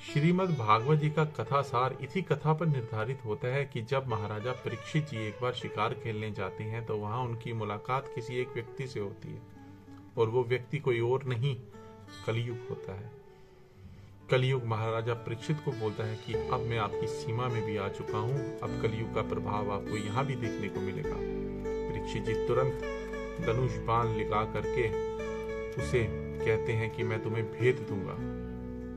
श्रीमद् भागवत जी का कथा सार इसी कथा पर निर्धारित होता है कि जब महाराजा परीक्षित जी एक बार शिकार खेलने जाते हैं तो वहां उनकी मुलाकात किसी एक व्यक्ति से होती है, और वो व्यक्ति कोई और नहीं कलयुग होता है। कलयुग महाराजा परीक्षित को बोलता है कि अब मैं आपकी सीमा में भी आ चुका हूँ, अब कलयुग का प्रभाव आपको यहाँ भी देखने को मिलेगा। परीक्षित जी तुरंत धनुष बाण लगा करके उसे कहते हैं कि मैं तुम्हें भेद दूंगा।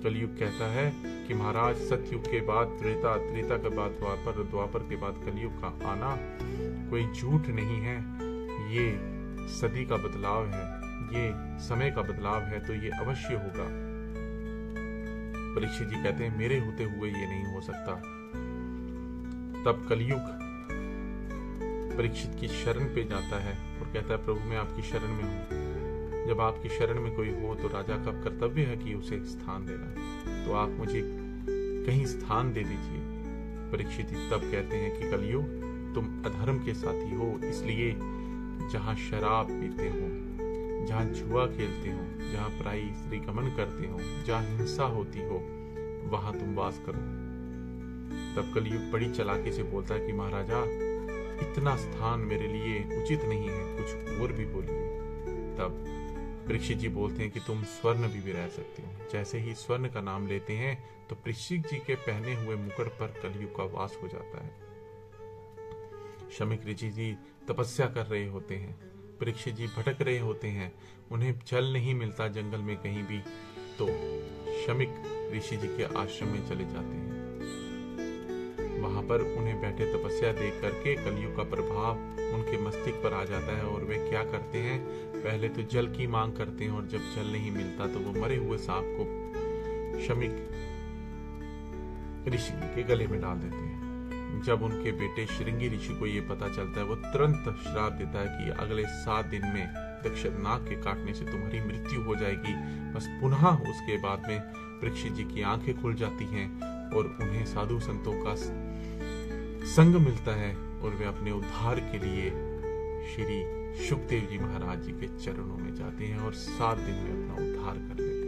कलयुग कहता है कि महाराज सतयुग के बाद त्रेता, त्रेता के बाद द्वापर, द्वापर के बाद कलयुग का आना कोई झूठ नहीं है, ये सदी का बदलाव है, ये समय का बदलाव है, तो ये अवश्य होगा। परीक्षित जी कहते हैं मेरे होते हुए ये नहीं हो सकता। तब कलयुग परीक्षित की शरण पे जाता है और कहता है प्रभु मैं आपकी शरण में हूं। जब आपकी शरण में कोई हो तो राजा का कर्तव्य है कि उसे स्थान देना, तो आप मुझे कहीं स्थान दे दीजिए। परीक्षित तब कहते हैं कि कलयुग तुम अधर्म के साथी हो, इसलिए जहां शराब पीते हो, जहां जुआ खेलते हो, जहां पराई स्त्री गमन करते हो, जहां हिंसा होती हो, वहां तुम वास करो। तब कलयुग बड़ी चालाकी से बोलता है कि महाराजा इतना स्थान मेरे लिए उचित नहीं है, कुछ और भी बोलिए। तब परीक्षित जी बोलते हैं कि तुम स्वर्ण भी रह सकते हो। जैसे ही स्वर्ण का नाम लेते हैं तो परीक्षित जी के पहने हुए मुकुट पर कलयुग का वास हो जाता है। शमिक ऋषि जी तपस्या कर रहे होते हैं, परीक्षित जी भटक रहे होते हैं, उन्हें जल नहीं मिलता जंगल में कहीं भी, तो शमिक ऋषि जी के आश्रम में चले जाते हैं। वहां पर उन्हें बैठे तपस्या देख करके कलयुग का प्रभाव उनके मस्तिष्क पर आ जाता है और वे क्या करते हैं, पहले तो जल की मांग करते हैं, और जब जल नहीं मिलता तो वो मरे हुए सांप को शमिक ऋषि के गले में डाल देते हैं। जब उनके बेटे श्रृंगी ऋषि को ये पता चलता है, वो तुरंत श्राप देता है कि अगले 7 दिन में दक्षनाग के काटने से तुम्हारी मृत्यु हो जाएगी। बस पुनः उसके बाद में परीक्षित जी की आंखें खुल जाती हैं और उन्हें साधु संतों का संग मिलता है और वे अपने उद्धार के लिए श्री सुखदेव जी महाराज जी के चरणों में जाते हैं और 7 दिन में अपना उद्धार कर लेते हैं।